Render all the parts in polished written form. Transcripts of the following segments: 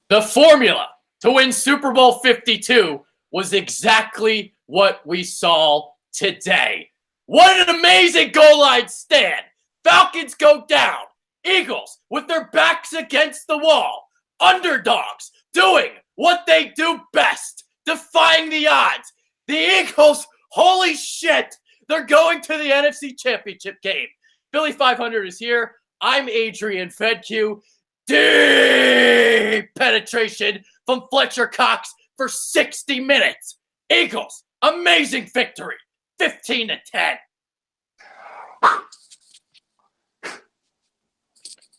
The formula to win Super Bowl 52 was exactly what we saw today. What an amazing goal line stand. Falcons go down. Eagles with their backs against the wall. Underdogs doing what they do best, defying the odds. The Eagles, holy shit, they're going to the NFC Championship Game. Philly 500 is here. I'm Adrian Fedque. Deep penetration from Fletcher Cox for 60 minutes. Eagles, amazing victory, 15-10.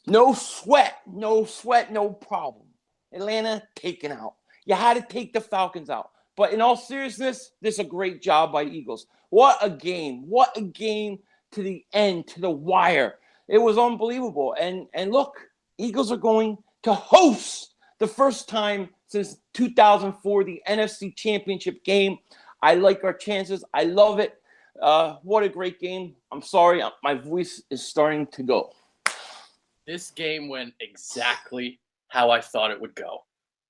No sweat, no problem. Atlanta taken out. You had to take the Falcons out. But in all seriousness, this is a great job by the Eagles. What a game. What a game to the end, to the wire. It was unbelievable. And look, Eagles are going to host the first time since 2004, the NFC Championship Game. I like our chances. I love it. What a great game. I'm sorry, my voice is starting to go. This game went exactly how I thought it would go.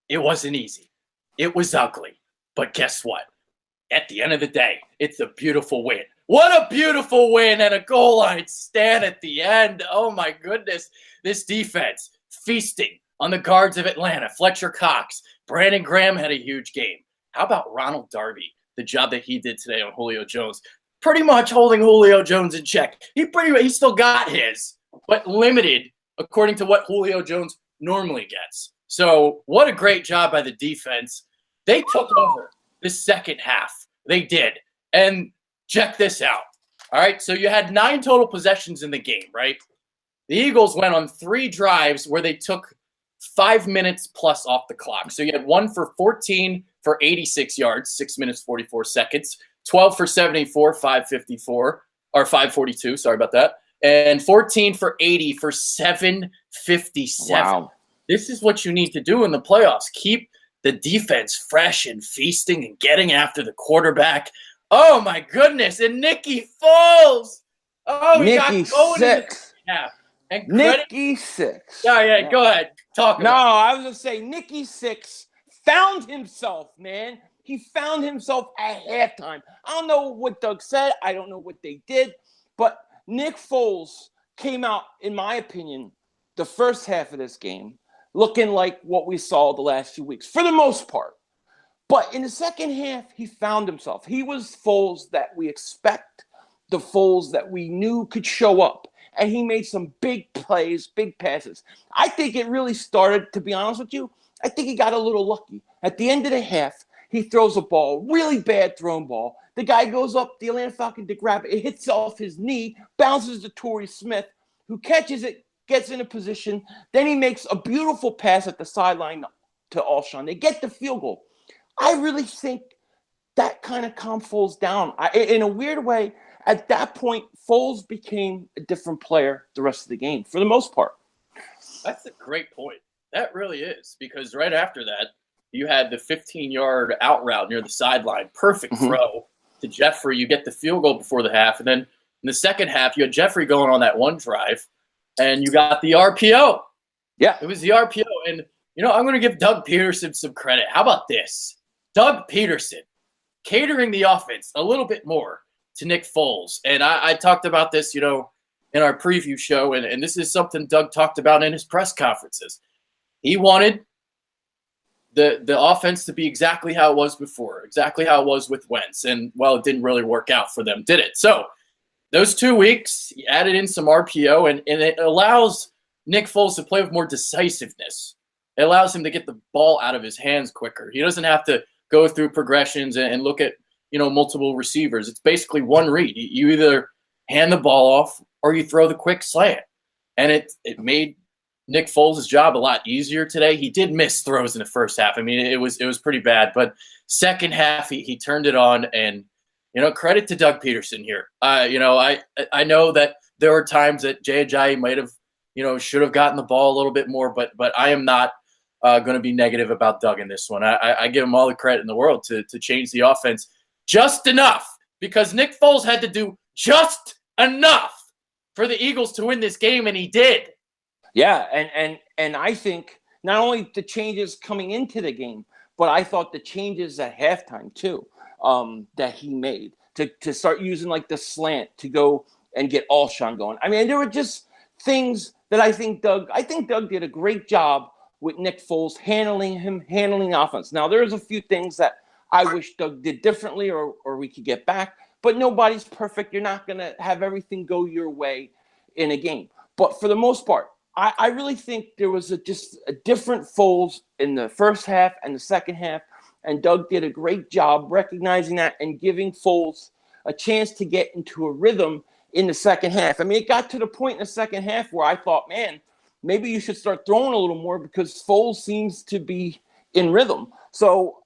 It wasn't easy. It was ugly. But guess what? At the end of the day, it's a beautiful win. What a beautiful win and a goal line stand at the end. Oh, my goodness. This defense feasting on the guards of Atlanta. Fletcher Cox. Brandon Graham had a huge game. How about Ronald Darby? The job that he did today on Julio Jones. Pretty much holding Julio Jones in check. He still got his, but limited according to what Julio Jones normally gets. So what a great job by the defense. They took over the second half. They did. And check this out. All right, so you had 9 total possessions in the game, right? The Eagles went on 3 drives where they took 5 minutes plus off the clock. So you had 1 for 14 for 86 yards, 6 minutes, 44 seconds, 12 for 74, 554, or 542, sorry about that, and 14 for 80 for 757. Wow. This is what you need to do in the playoffs. Keep the defense fresh and feasting and getting after the quarterback. Oh, my goodness. And Nicky Foles. Oh, he got going in the half. And Nicky Six. Yeah, go ahead. Talk about it. I was going to say, Nicky Six found himself, man. He found himself at halftime. I don't know what Doug said. I don't know what they did. But Nick Foles came out, in my opinion, the first half of this game, looking like what we saw the last few weeks, for the most part. But in the second half, he found himself. He was Foles that we expect, the Foles that we knew could show up. And he made some big plays, big passes. I think it really started, to be honest with you, I think he got a little lucky. At the end of the half, he throws a ball, really bad thrown ball. The guy goes up, the Atlanta Falcon, to grab it. It hits off his knee, bounces to Torrey Smith, who catches it, gets in a position. Then he makes a beautiful pass at the sideline to Alshon. They get the field goal. I really think that kind of calmed Foles down. In a weird way, at that point, Foles became a different player the rest of the game, for the most part. That's a great point. That really is, because right after that, you had the 15-yard out route near the sideline. Perfect throw to Jeffrey. You get the field goal before the half. And then in the second half, you had Jeffrey going on that one drive, and you got the RPO. Yeah. It was the RPO. And, I'm going to give Doug Peterson some credit. How about this? Doug Peterson catering the offense a little bit more to Nick Foles. And I talked about this, in our preview show, and this is something Doug talked about in his press conferences. He wanted the offense to be exactly how it was before, exactly how it was with Wentz. And, well, it didn't really work out for them, did it? So those 2 weeks, he added in some RPO, and it allows Nick Foles to play with more decisiveness. It allows him to get the ball out of his hands quicker. He doesn't have to go through progressions and look at, multiple receivers. It's basically one read. You either hand the ball off or you throw the quick slant. And it made Nick Foles' job a lot easier today. He did miss throws in the first half. I mean, it was pretty bad. But second half, he turned it on. And, credit to Doug Peterson here. I know that there were times that Jay Ajayi might have, should have gotten the ball a little bit more. But I am not going to be negative about Doug in this one. I give him all the credit in the world to change the offense just enough, because Nick Foles had to do just enough for the Eagles to win this game, and he did. Yeah, and I think not only the changes coming into the game, but I thought the changes at halftime too, that he made to start using like the slant to go and get Alshon going. I mean, there were just things that I think Doug did a great job with Nick Foles handling the offense. Now, there's a few things that I wish Doug did differently or we could get back, but nobody's perfect. You're not going to have everything go your way in a game. But for the most part, I really think there was just a different Foles in the first half and the second half, and Doug did a great job recognizing that and giving Foles a chance to get into a rhythm in the second half. I mean, it got to the point in the second half where I thought, man, maybe you should start throwing a little more because Foles seems to be in rhythm. So,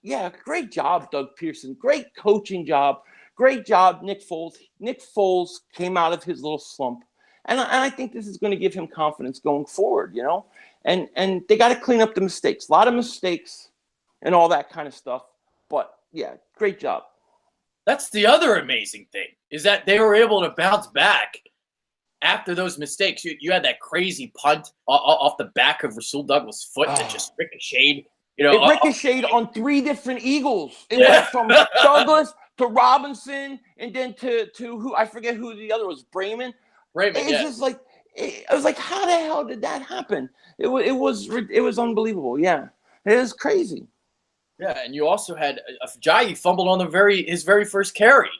yeah, great job, Doug Pearson. Great coaching job. Great job, Nick Foles. Nick Foles came out of his little slump. And I think this is going to give him confidence going forward, you know. And they got to clean up the mistakes. A lot of mistakes and all that kind of stuff. But, yeah, great job. That's the other amazing thing, is that they were able to bounce back after those mistakes. You had that crazy punt off the back of Rasul Douglas' foot that just ricocheted. You know, it ricocheted on 3 different Eagles. It went from Douglas to Robinson and then to who, I forget who the other was, Brayman. It's just like, I was like, how the hell did that happen? It was unbelievable. Yeah, it was crazy. Yeah, and you also had Ajayi fumbled on his very first carry.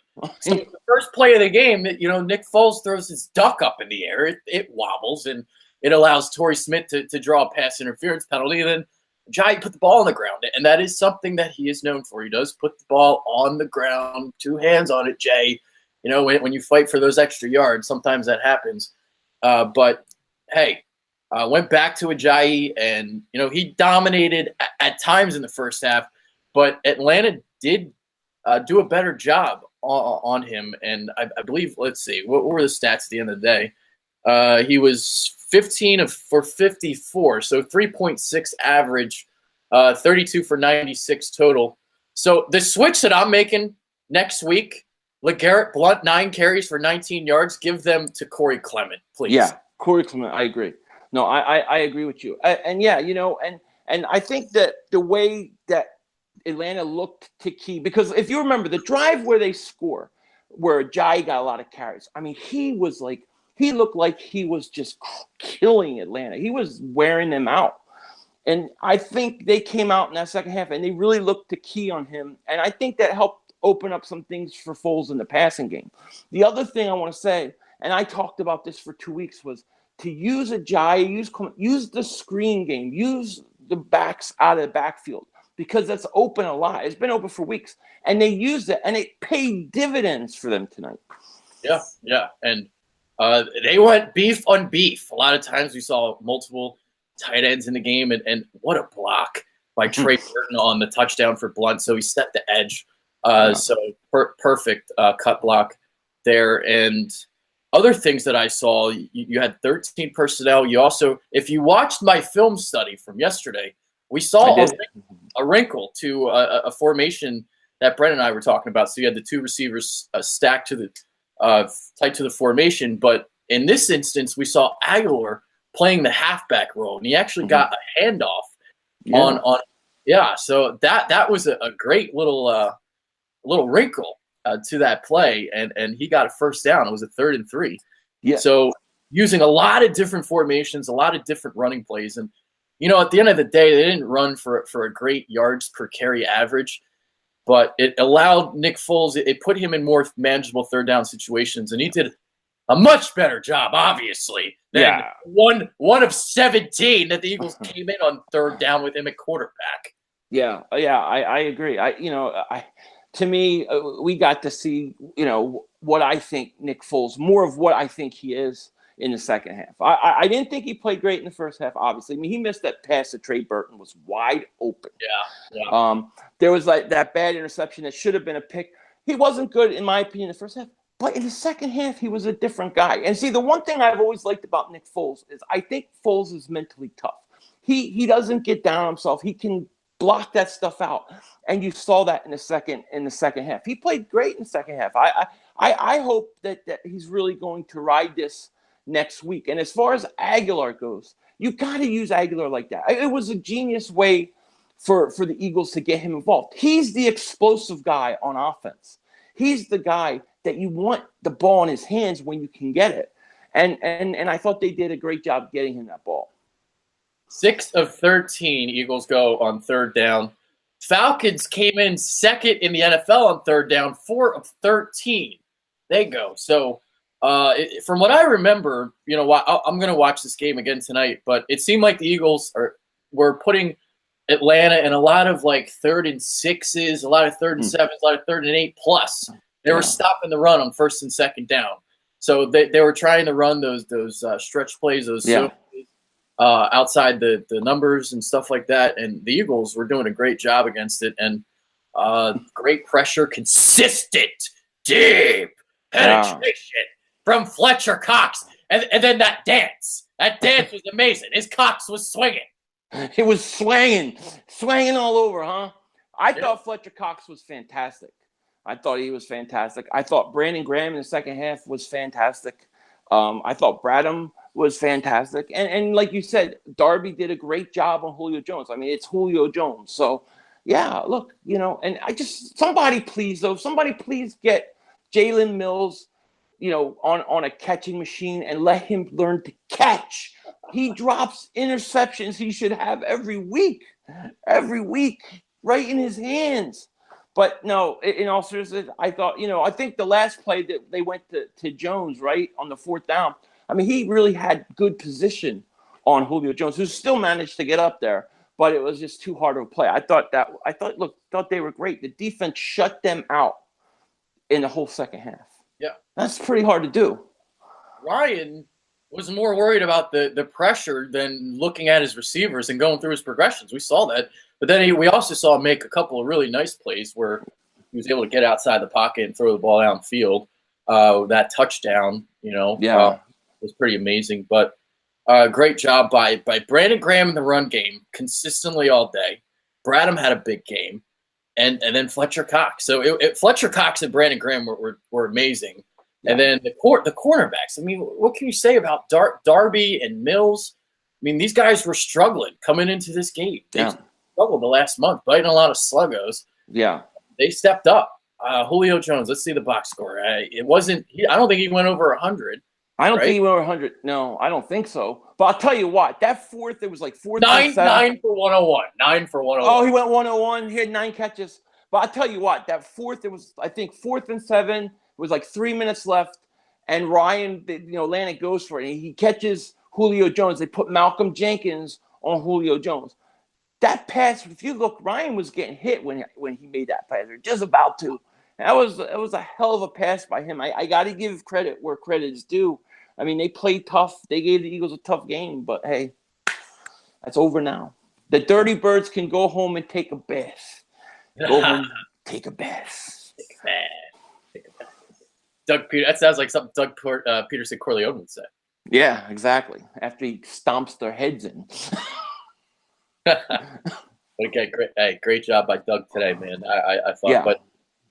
So the first play of the game, you know, Nick Foles throws his duck up in the air. It wobbles, and it allows Torrey Smith to draw a pass interference penalty. And then Ajayi put the ball on the ground, and that is something that he is known for. He does put the ball on the ground, 2 hands on it, Jay. You know, when you fight for those extra yards, sometimes that happens. But, hey, went back to Ajayi, and, you know, he dominated at times in the first half, but Atlanta did do a better job on him. And I believe, let's see, what were the stats at the end of the day? He was 15 for 54, so 3.6 average, 32 for 96 total. So the switch that I'm making next week, LeGarrette Blount, 9 carries for 19 yards. Give them to Corey Clement, please. Yeah, Corey Clement, I agree. No, I agree with you. And yeah, you know, and I think that the way that Atlanta looked to key, because if you remember the drive where they score, where Jai got a lot of carries, I mean, he looked like he was just killing Atlanta. He was wearing them out. And I think they came out in that second half and they really looked to key on him. And I think that helped open up some things for Foles in the passing game. The other thing I want to say, and I talked about this for 2 weeks, was to use use the screen game, use the backs out of the backfield, because that's open a lot. It's been open for weeks, and they used it, and it paid dividends for them tonight. Yeah, and they went beef on beef. A lot of times we saw multiple tight ends in the game, and what a block by Trey Burton on the touchdown for Blount. So he set the edge. So perfect cut block there. And other things that I saw, you had 13 personnel. You also, if you watched my film study from yesterday, we saw a wrinkle to a formation that Brent and I were talking about. So you had the 2 receivers stacked to the tight to the formation. But in this instance, we saw Aguilar playing the halfback role, and he actually got a handoff on. Yeah, so that was a great little wrinkle to that play, and he got a first down. It was a 3rd and 3. Yeah. So using a lot of different formations, a lot of different running plays, and you know, at the end of the day, they didn't run for a great yards per carry average, but it allowed Nick Foles. It put him in more manageable 3rd down situations, and he did a much better job, obviously, than one of 17 that the Eagles came in on 3rd down with him at quarterback. Yeah, I agree. To me, we got to see, you know, what I think Nick Foles, more of what I think he is in the second half. I didn't think he played great in the first half, obviously. I mean, he missed that pass to Trey Burton, was wide open. Yeah. There was like that bad interception that should have been a pick. He wasn't good, in my opinion, in the first half. But in the second half, he was a different guy. And see, the one thing I've always liked about Nick Foles is I think Foles is mentally tough. He doesn't get down on himself. He can block that stuff out. And you saw that in the second half. He played great in the second half. I hope that he's really going to ride this next week. And as far as Aguilar goes, You got to use Aguilar like that. It was a genius way for the Eagles to get him involved. He's the explosive guy on offense. He's the guy that you want the ball in his hands when you can get it. And I thought they did a great job getting him that ball. 6 of 13 Eagles go on third down. Falcons came in second in the NFL on third down, 4 of 13. They go. So from what I remember, I'm going to watch this game again tonight, but it seemed like the Eagles were putting Atlanta in a lot of like 3rd and 6s, a lot of 3rd and 7s, a lot of 3rd and 8 plus. They were stopping the run on 1st and 2nd down. So they were trying to run those stretch plays, those outside the numbers and stuff like that. And the Eagles were doing a great job against it. And great pressure, consistent, deep penetration from Fletcher Cox. And then that dance. That dance was amazing. His Cox was swinging. It was swinging all over, huh? I thought Fletcher Cox was fantastic. I thought he was fantastic. I thought Brandon Graham in the second half was fantastic. I thought Bradham was fantastic. And like you said, Darby did a great job on Julio Jones. I mean, it's Julio Jones. So, yeah, look, and somebody please get Jalen Mills, on a catching machine and let him learn to catch. He drops interceptions he should have every week, right in his hands. But no, in all seriousness, I thought, I think the last play that they went to Jones, right, on the 4th down, I mean, he really had good position on Julio Jones, who still managed to get up there, but it was just too hard of a play. I thought they were great. The defense shut them out in the whole second half. Yeah. That's pretty hard to do. Ryan was more worried about the pressure than looking at his receivers and going through his progressions. We saw that. But then we also saw him make a couple of really nice plays where he was able to get outside the pocket and throw the ball downfield. That touchdown, was pretty amazing. But great job by Brandon Graham in the run game consistently all day. Bradham had a big game. And then Fletcher Cox. So Fletcher Cox and Brandon Graham were amazing. Yeah. And then the cornerbacks. I mean, what can you say about Darby and Mills? I mean, these guys were struggling coming into this game. They struggled the last month, biting a lot of sluggos. Yeah. They stepped up. Julio Jones, let's see the box score. I don't think he went over 100. I don't think he went over 100. No, I don't think so. But I'll tell you what, that fourth, it was like 4th and 7. 9 for 101. 9 for 101. Oh, he went 101. He had 9 catches. But I'll tell you what, that fourth, it was, I think, 4th and 7. It was like 3 minutes left. And Ryan, Atlanta goes for it. And he catches Julio Jones. They put Malcolm Jenkins on Julio Jones. That pass, if you look, Ryan was getting hit when he made that pass. Or just about to. And it was a hell of a pass by him. I got to give credit where credit is due. I mean, they played tough. They gave the Eagles a tough game. But, hey, that's over now. The Dirty Birds can go home and take a bath. Go home, take a bath. Take a bath. That sounds like something Doug Peterson Corleone would say. Yeah, exactly. After he stomps their heads in. Okay, great. Hey, great job by Doug today, man. I thought. Yeah. But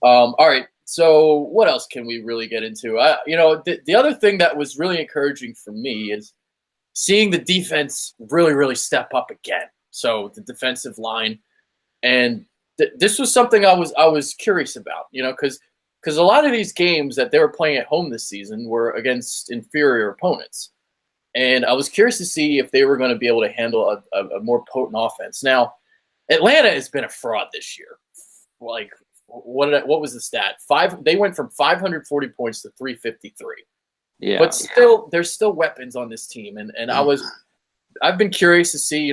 all right. So what else can we really get into? The other thing that was really encouraging for me is seeing the defense really, really step up again. So the defensive line, and this was something I was curious about, because a lot of these games that they were playing at home this season were against inferior opponents, and I was curious to see if they were going to be able to handle a more potent offense. Now, Atlanta has been a fraud this year. Like, what was the stat? They went from 540 points to 353. Yeah. But still, there's still weapons on this team, and I've been curious to see,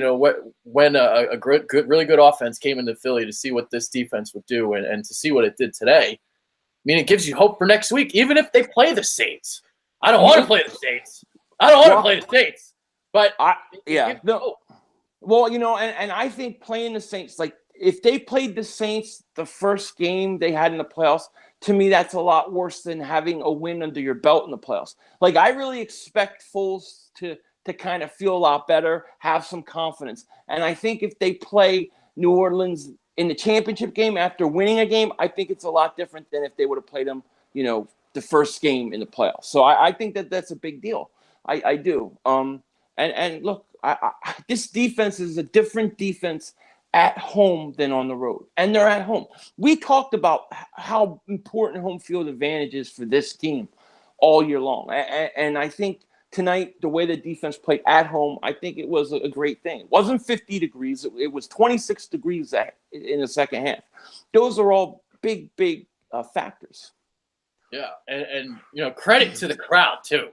when a really good offense came into Philly to see what this defense would do, and to see what it did today. I mean, it gives you hope for next week, even if they play the Saints. I don't want to play the Saints. But no. Well, and I think playing the Saints, like, if they played the Saints the first game they had in the playoffs, to me, that's a lot worse than having a win under your belt in the playoffs. Like, I really expect Foles to kind of feel a lot better, have some confidence. And I think if they play New Orleans in the championship game after winning a game, I think it's a lot different than if they would have played them, the first game in the playoffs. So I think that's a big deal. I do. And look, This defense is a different defense at home than on the road, and they're at home. We talked about how important home field advantage is for this team all year long, and I think tonight, the way the defense played at home, I think it was a great thing. It wasn't 50 degrees. It was 26 degrees in the second half. Those are all big factors. Yeah, and credit to the crowd too,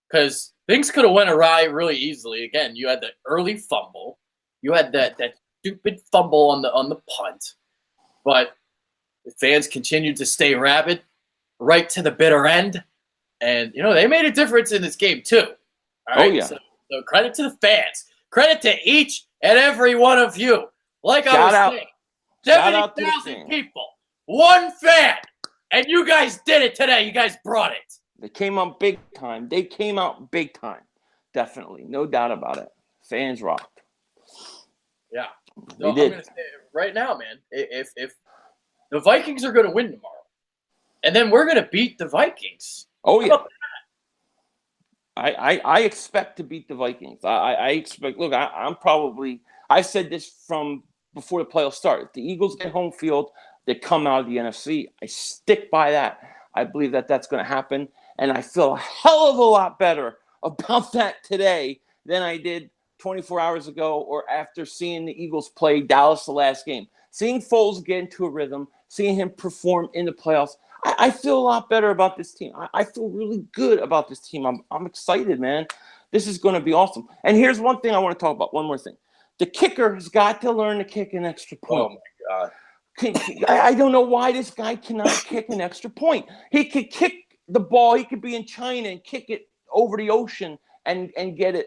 because things could have went awry really easily. Again, you had the early fumble, you had that stupid fumble on the punt, but the fans continued to stay rabid right to the bitter end, and they made a difference in this game too. All right? Oh yeah. So credit to the fans, credit to each and every one of you. Like Shout I was out. saying, 70,000 people, one fan. And you guys did it today. You guys brought it. They came out big time. Definitely. No doubt about it. Fans rocked. Yeah. They did. I'm going to say right now, man, if the Vikings are going to win tomorrow, and then we're going to beat the Vikings. Oh, yeah. I expect to beat the Vikings. I expect – look, I said this from before the playoffs started. If the Eagles get home field – they come out of the NFC. I stick by that. I believe that that's going to happen. And I feel a hell of a lot better about that today than I did 24 hours ago or after seeing the Eagles play Dallas the last game. Seeing Foles get into a rhythm, seeing him perform in the playoffs, I feel a lot better about this team. I feel really good about this team. I'm excited, man. This is going to be awesome. And here's one thing I want to talk about. One more thing. The kicker has got to learn to kick an extra point. Oh, my God. I don't know why this guy cannot kick an extra point. He could kick the ball. He could be in China and kick it over the ocean and get it,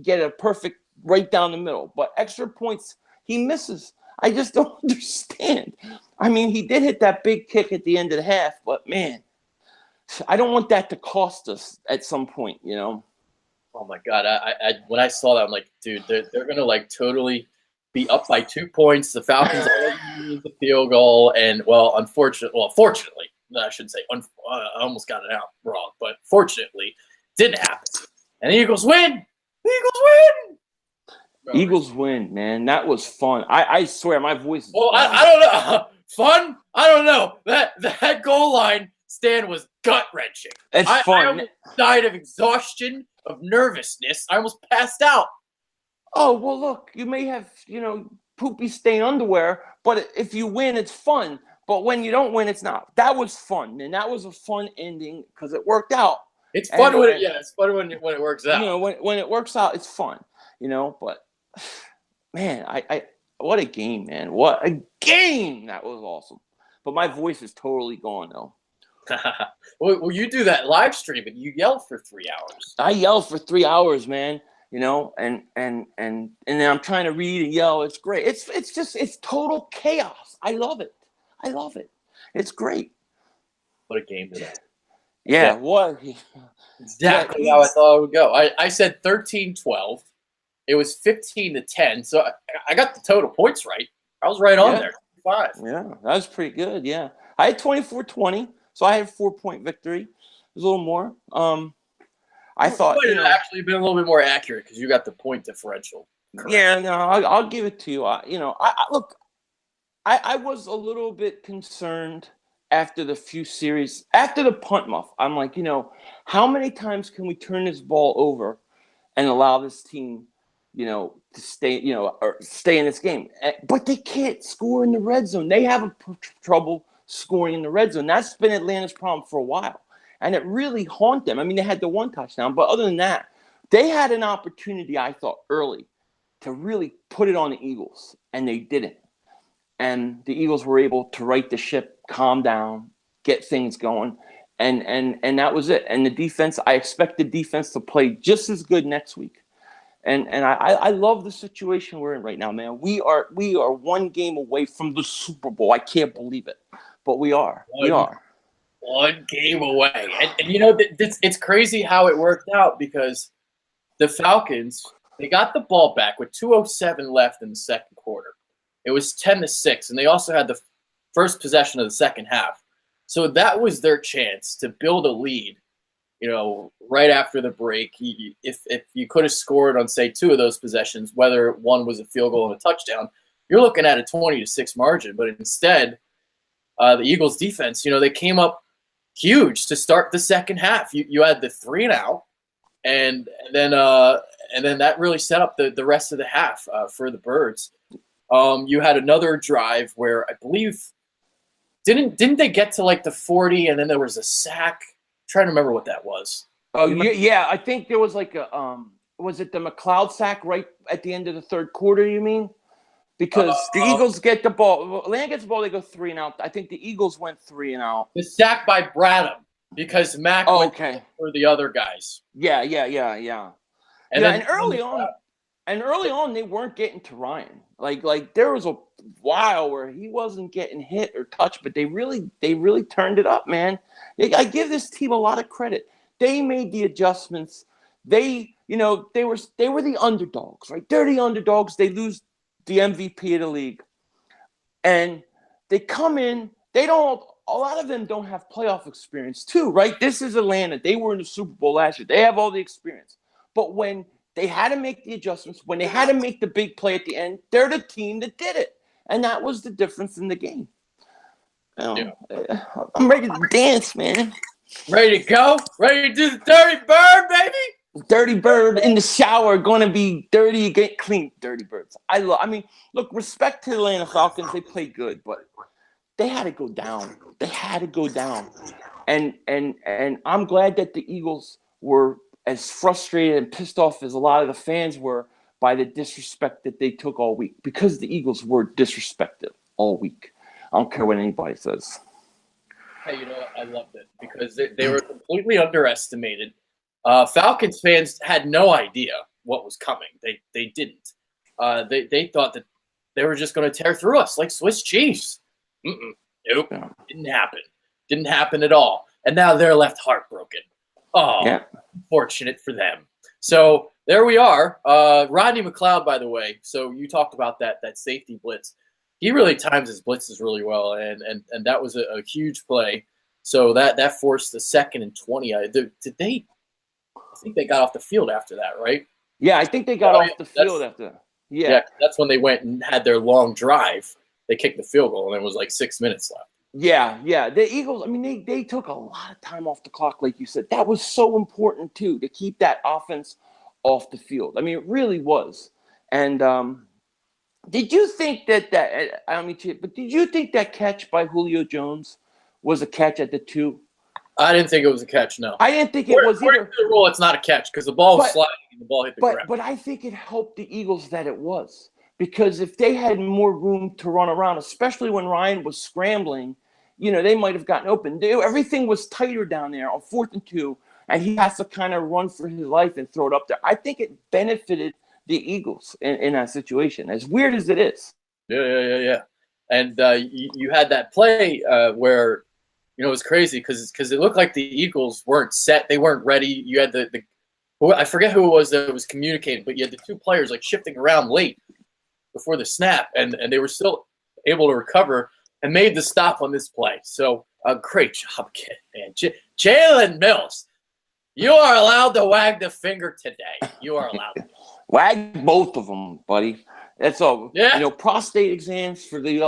get a perfect right down the middle. But extra points, he misses. I just don't understand. I mean, he did hit that big kick at the end of the half, but man, I don't want that to cost us at some point, Oh my God. I when I saw that, I'm like, dude, they're going to totally be up by 2 points. The Falcons need the field goal, and fortunately, I shouldn't say. I almost got it out wrong, but fortunately, didn't happen. And the Eagles win. The Eagles win. Eagles win, man. That was fun. I swear, my voice. Well, I don't know. Fun? I don't know. That goal line stand was gut wrenching. It's fun. I almost died of exhaustion, of nervousness. I almost passed out. Oh, well, look, you may have, poopy stain underwear, but if you win, it's fun. But when you don't win, it's not. That was fun, and that was a fun ending because it worked out. It's fun it's fun when it works out. When it works out, it's fun, But, man, I what a game, man. What a game. That was awesome. But my voice is totally gone, though. Well, you do that live stream, and you yell for 3 hours. I yelled for 3 hours, man. And then I'm trying to read and yell. It's great. It's total chaos. I love it. It's great. What a game today. Yeah, what? Exactly how I thought it would go. I said 13-12. It was 15-10. So I got the total points right. I was right on there. 5. Yeah, that was pretty good. Yeah. I had 24-20, so I had a 4-point victory. It was a little more. I thought it actually been a little bit more accurate because you got the point differential. Correct. Yeah, no, I'll give it to you. Look, I was a little bit concerned after the punt muff. I'm like, how many times can we turn this ball over and allow this team, to stay, or stay in this game? But they can't score in the red zone. They have trouble scoring in the red zone. That's been Atlanta's problem for a while. And it really haunted them. I mean, they had the 1 touchdown, but other than that, they had an opportunity, I thought, early to really put it on the Eagles, and they didn't. And the Eagles were able to right the ship, calm down, get things going, and that was it. And the defense, I expect the defense to play just as good next week. And I love the situation we're in right now, man. We are 1 game away from the Super Bowl. I can't believe it, but we are. We are. 1 game away. And it's crazy how it worked out because the Falcons, they got the ball back with 2:07 left in the second quarter. It was 10-6, and they also had the first possession of the second half. So that was their chance to build a lead right after the break, if you could have scored on, say, 2 of those possessions, whether one was a field goal and a touchdown, you're looking at a 20-6 margin. But instead, the Eagles defense, they came up huge to start the second half. You had the 3-and-out, and then that really set up the rest of the half for the Birds. You had another drive where I believe didn't they get to like the 40, and then there was a sack. I'm trying to remember what that was. Oh yeah, I think there was like a was it the McLeod sack right at the end of the third quarter? You mean? Because the Eagles get the ball. Atlanta gets the ball, they go 3-and-out. I think the Eagles went 3-and-out. The sack by Bradham because Mack went for the other guys. Yeah. And early on, they weren't getting to Ryan. Like there was a while where he wasn't getting hit or touched, but they really turned it up, man. I give this team a lot of credit. They made the adjustments. They were the underdogs, right? They're the underdogs. They lose the MVP of the league. And they come in, a lot of them don't have playoff experience too, right? This is Atlanta. They were in the Super Bowl last year. They have all the experience. But when they had to make the adjustments, when they had to make the big play at the end, they're the team that did it. And that was the difference in the game. I'm ready to dance, man. Ready to go? Ready to do the dirty bird, baby? Dirty bird in the shower, going to be dirty, get clean. Dirty birds. Look, respect to the Atlanta Falcons. They played good, but they had to go down. And I'm glad that the Eagles were as frustrated and pissed off as a lot of the fans were by the disrespect that they took all week, because the Eagles were disrespected all week. I don't care what anybody says. Hey, I loved it because they were completely underestimated. Falcons fans had no idea what was coming. They didn't. They thought that they were just going to tear through us like Swiss cheese. Nope, didn't happen. Didn't happen at all. And now they're left heartbroken. Fortunate for them. So there we are. Rodney McLeod, by the way. So you talked about that safety blitz. He really times his blitzes really well, and that was a huge play. So that forced the 2nd and 20. I think they got off the field after that, right? Yeah, I think they got off the field after that. Yeah, that's when they went and had their long drive. They kicked the field goal, and there was like 6 minutes left. Yeah. The Eagles, they took a lot of time off the clock, like you said. That was so important, too, to keep that offense off the field. It really was. And did you think that I don't mean to, but did you think that catch by Julio Jones was a catch at the 2? I didn't think it was a catch, no. I didn't think it was either. According to the rule, it's not a catch because the ball was sliding and the ball hit the ground. But I think it helped the Eagles that it was. Because if they had more room to run around, especially when Ryan was scrambling, they might have gotten open. Everything was tighter down there on 4th and 2, and he has to kind of run for his life and throw it up there. I think it benefited the Eagles in that situation, as weird as it is. Yeah. And you had that play where, it was crazy because it looked like the Eagles weren't set. They weren't ready. You had I forget who it was that was communicating, but you had the 2 players like shifting around late before the snap, and they were still able to recover and made the stop on this play. So great job, kid, man. Jalen Mills, you are allowed to wag the finger today. You are allowed to. Wag both of them, buddy. That's all. Yeah. Prostate exams for the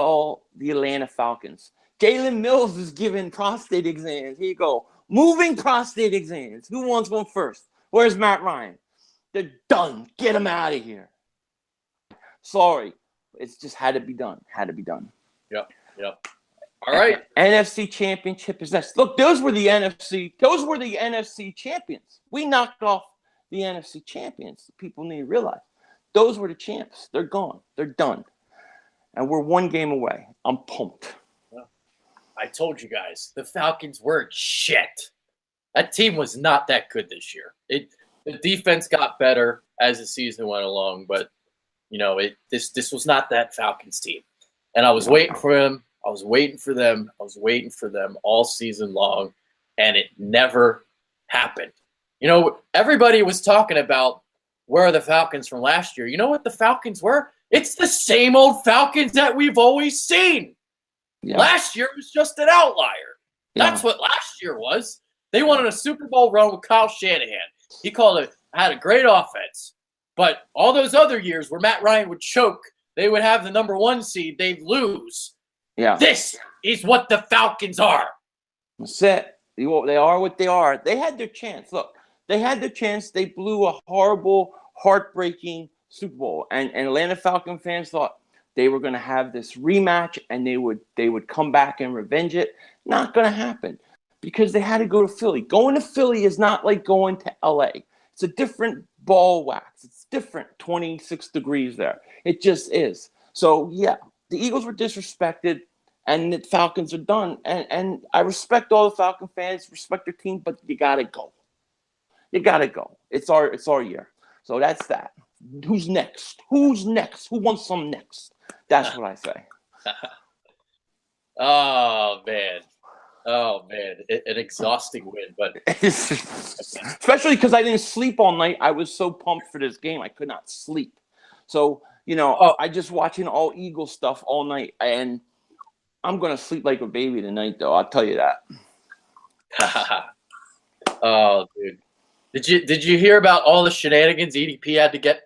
Atlanta Falcons. Jalen Mills is giving prostate exams. Here you go. Moving prostate exams. Who wants one first? Where's Matt Ryan? They're done. Get him out of here. Sorry. It's just had to be done. Yep. All right. NFC Championship is next. Look, those were the NFC champions. We knocked off the NFC champions. People need to realize. Those were the champs. They're gone. They're done. And we're 1 game away. I'm pumped. I told you guys, the Falcons weren't shit. That team was not that good this year. The defense got better as the season went along, but this was not that Falcons team. And I was waiting for them. I was waiting for them all season long, and it never happened. Everybody was talking about where are the Falcons from last year. You know what the Falcons were? It's the same old Falcons that we've always seen. Yeah. Last year was just an outlier. That's what last year was. They won on a Super Bowl run with Kyle Shanahan. He had a great offense. But all those other years where Matt Ryan would choke, they would have the number 1 seed, they'd lose. Yeah. This is what the Falcons are. That's it. They are what they are. They had their chance. Look, they had their chance. They blew a horrible, heartbreaking Super Bowl. And Atlanta Falcon fans thought they were going to have this rematch and they would come back and revenge it. Not going to happen because they had to go to Philly. Going to Philly is not like going to LA. It's a different ball wax. It's different, 26 degrees there. It just is. So, yeah, the Eagles were disrespected, and the Falcons are done. And I respect all the Falcon fans, respect their team, but you got to go. You got to go. It's our year. So that's that. Who's next? Who's next? Who wants some next? That's what I say. Oh, man. An exhausting win, but especially because I didn't sleep all night. I was so pumped for this game, I could not sleep. So I just watching all Eagle stuff all night, and I'm gonna sleep like a baby tonight, though. I'll tell you that. Oh, dude, did you hear about all the shenanigans EDP had to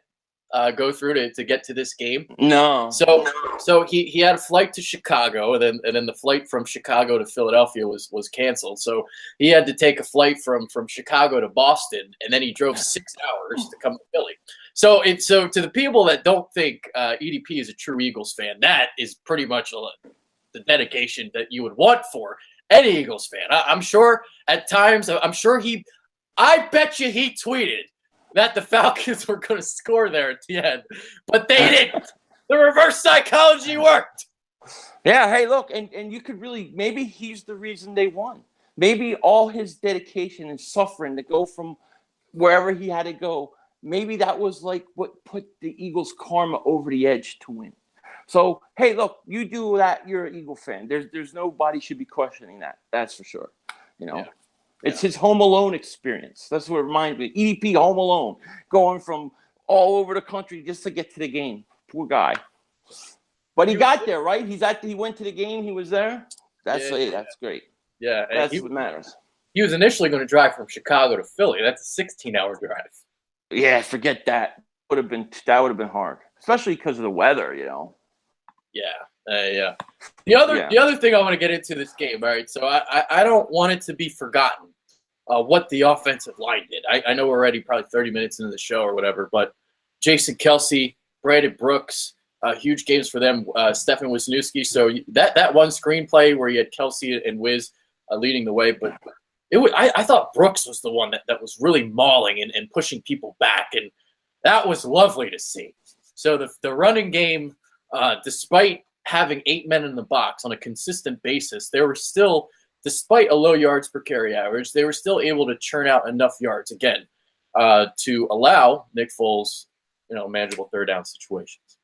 go through to get to this game? No. So he had a flight to Chicago, and then the flight from Chicago to Philadelphia was canceled. So he had to take a flight from Chicago to Boston, and then he drove 6 hours to come to Philly. So to the people that don't think EDP is a true Eagles fan, that is pretty much the dedication that you would want for any Eagles fan. I'm sure at times, I bet you he tweeted that the Falcons were going to score there at the end, but they didn't. The reverse psychology worked. Yeah, hey, look, and you could really, maybe he's the reason they won. Maybe all his dedication and suffering to go from wherever he had to go, maybe that was like what put the Eagles' karma over the edge to win. So, hey, look, you do that, you're an Eagle fan. There's nobody should be questioning that. That's for sure. Yeah. It's his Home Alone experience. That's what it reminds me. EDP Home Alone, going from all over the country just to get to the game. Poor guy. But he got there, right? He went to the game. He was there. That's great. Yeah, that's what matters. He was initially going to drive from Chicago to Philly. That's a 16-hour drive. Yeah, forget that. That would have been hard, especially because of the weather. Yeah. The other thing I want to get into this game, all right? So I don't want it to be forgotten what the offensive line did. I know we're already probably 30 minutes into the show or whatever, but Jason Kelce, Brandon Brooks, huge games for them. Stefan Wisniewski. So that one screenplay where you had Kelce and Wiz leading the way, but I thought Brooks was the one that was really mauling and pushing people back, and that was lovely to see. So the running game, despite having 8 men in the box on a consistent basis, they were still, despite a low yards per carry average, they were still able to churn out enough yards again to allow Nick Foles, manageable third down situations.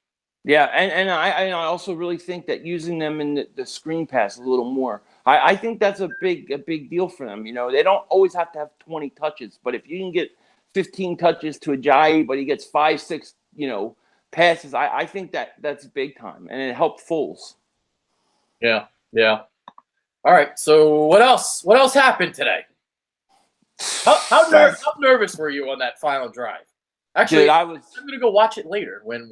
Yeah, and I also really think that using them in the screen pass a little more, I think that's a big deal for them. They don't always have to have 20 touches, but if you can get 15 touches to Ajayi, but he gets 5, 6, passes, I think that's big time, and it helped Foles. Yeah. All right, so what else happened today? How nervous were you on that final drive? Actually, dude, I'm gonna go watch it later. When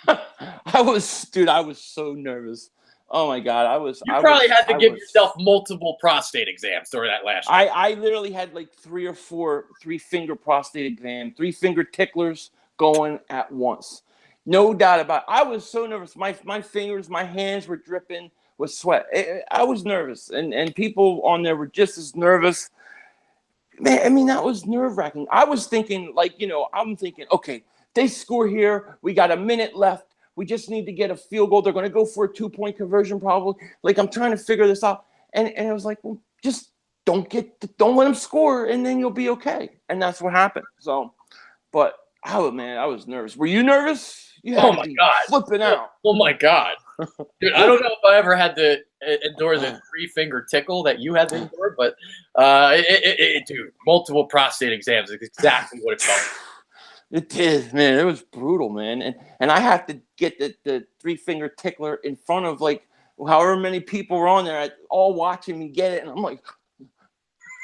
I was so nervous. Oh my God, You probably had to give yourself multiple prostate exams during that last year. I literally had like 3 or 4 3-finger prostate exams, 3-finger ticklers going at once. No doubt about it. I was so nervous. My fingers, my hands were dripping with sweat. I was nervous, and people on there were just as nervous. Man, I mean, that was nerve-wracking. I was thinking, okay, they score here. We got a minute left. We just need to get a field goal. They're going to go for a 2-point conversion probably. Like, I'm trying to figure this out. And it was like, well, just don't let them score, and then you'll be okay. And that's what happened. So, but, I was nervous. Were you nervous? Oh, my God. Flipping out. Oh, my God. Dude, I don't know if I ever had to endure the 3-finger tickle that you had to endure, but dude, multiple prostate exams is exactly what it felt like. It did, man. It was brutal, man. And I have to get the 3-finger tickler in front of like however many people were on there, all watching me get it, and I'm like,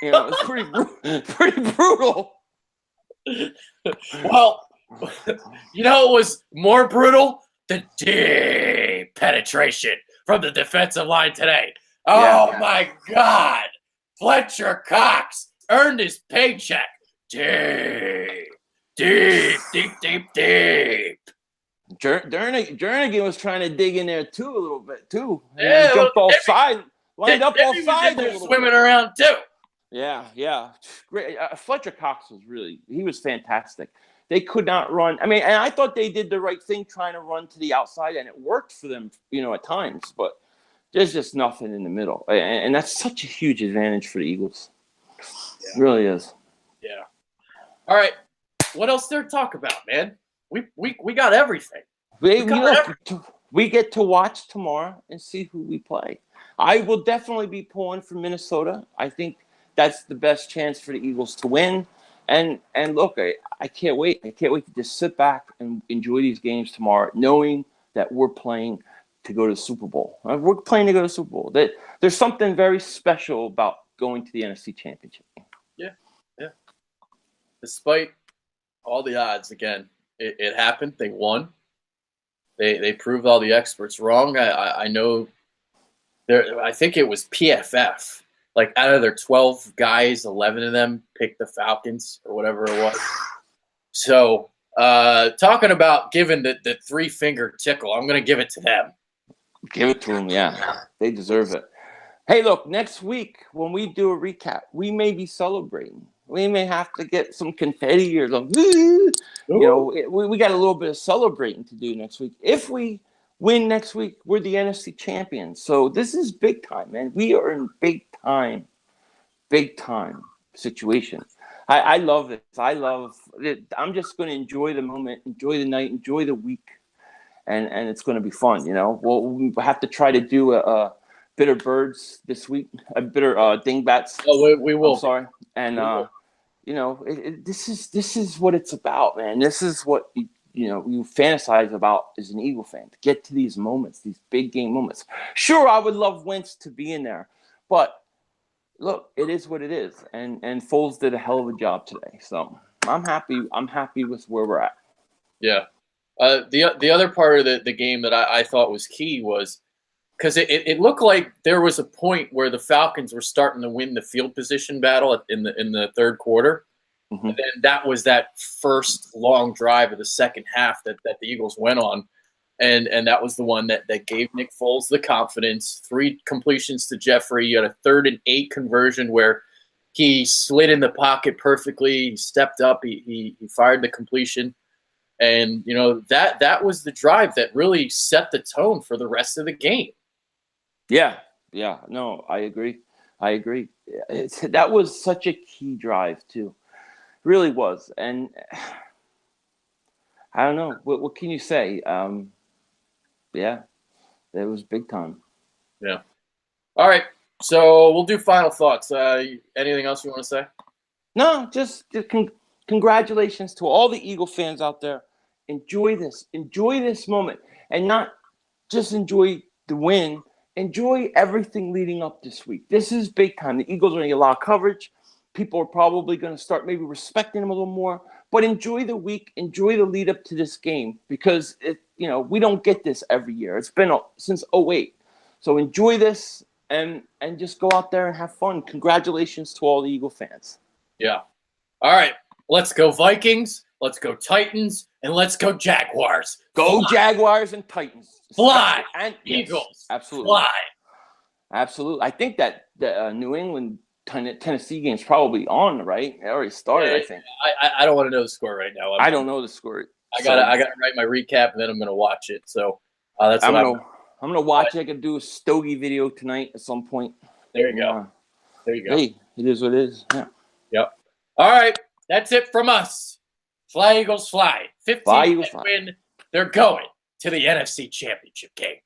You know, it's pretty brutal. Well, you know, it was more brutal. The deep penetration from the defensive line today. Oh my God. Fletcher Cox earned his paycheck. Deep. Jernigan was trying to dig in there too a little bit too. Yeah, he jumped all sides, lined up all was sides. in there swimming around too. Yeah. Great. Fletcher Cox he was fantastic. They could not run. I mean, and I thought they did the right thing trying to run to the outside, and it worked for them, you know, at times. But there's just nothing in the middle, and that's such a huge advantage for the Eagles. Yeah. It really is. Yeah. All right. What else there to talk about, man? We got everything. We get to watch tomorrow and see who we play. I will definitely be pulling for Minnesota. I think that's the best chance for the Eagles to win. And look, I can't wait. I can't wait to just sit back and enjoy these games tomorrow, knowing that we're playing to go to the Super Bowl. We're playing to go to the Super Bowl. There's something very special about going to the NFC Championship Game. Yeah. Despite all the odds, again, it happened. They won. They proved all the experts wrong. I know. I think it was PFF. Like, out of their 12 guys, 11 of them picked the Falcons or whatever it was. So, talking about giving the three-finger tickle, I'm going to give it to them. Give it to them, yeah. They deserve it. Hey, look, next week when we do a recap, we may be celebrating. We may have to get some confetti or something. You know, we got a little bit of celebrating to do next week. If we win next week, we're the NFC champions. So this is big time, man. We are in big time situation. I love this. I love it. I'm just going to enjoy the moment, enjoy the night, enjoy the week, and it's going to be fun. You know, we'll have to try to do a bitter birds this week, a bitter dingbats. Oh, we will. I'm sorry, and you know, this is what it's about, man. This is what you fantasize about as an Eagle fan, to get to these moments, these big game moments. Sure, I would love Wentz to be in there, but look, it is what it is, and Foles did a hell of a job today. So I'm happy with where we're at. Yeah. The other part of the game that I thought was key was because it looked like there was a point where the Falcons were starting to win the field position battle in the third quarter. Mm-hmm. And then that was that first long drive of the second half that the Eagles went on. And that was the one that gave Nick Foles the confidence. 3 completions to Jeffrey. You had a 3rd and 8 conversion where he slid in the pocket perfectly. He stepped up. He fired the completion. And, you know, that was the drive that really set the tone for the rest of the game. Yeah. No, I agree. That was such a key drive, too. It really was. And I don't know. What can you say? Yeah, it was big time. Yeah. All right. So we'll do final thoughts. Anything else you want to say? No, just congratulations to all the Eagle fans out there. Enjoy this moment, and not just enjoy the win. Enjoy everything leading up this week. This is big time. The Eagles are going to get a lot of coverage. People are probably going to start maybe respecting them a little more. But enjoy the week. Enjoy the lead up to this game, because we don't get this every year. It's been since 2008. So enjoy this and just go out there and have fun. Congratulations to all the Eagle fans. Yeah. All right. Let's go Vikings. Let's go Titans. And let's go Jaguars. Go Fly. Jaguars and Titans. Fly. And Eagles. Yes, absolutely. Fly. Absolutely. I think that the New England Tennessee game's probably on, right? It already started, I think. I don't want to know the score right now. I don't know the score. I gotta write my recap, and then I'm gonna watch it. So that's what I'm gonna watch it. I could do a Stogie video tonight at some point. There you go. Hey, it is what it is. Yeah. Yep. All right. That's it from us. Fly Eagles fly. 15 win. They're going to the NFC Championship Game.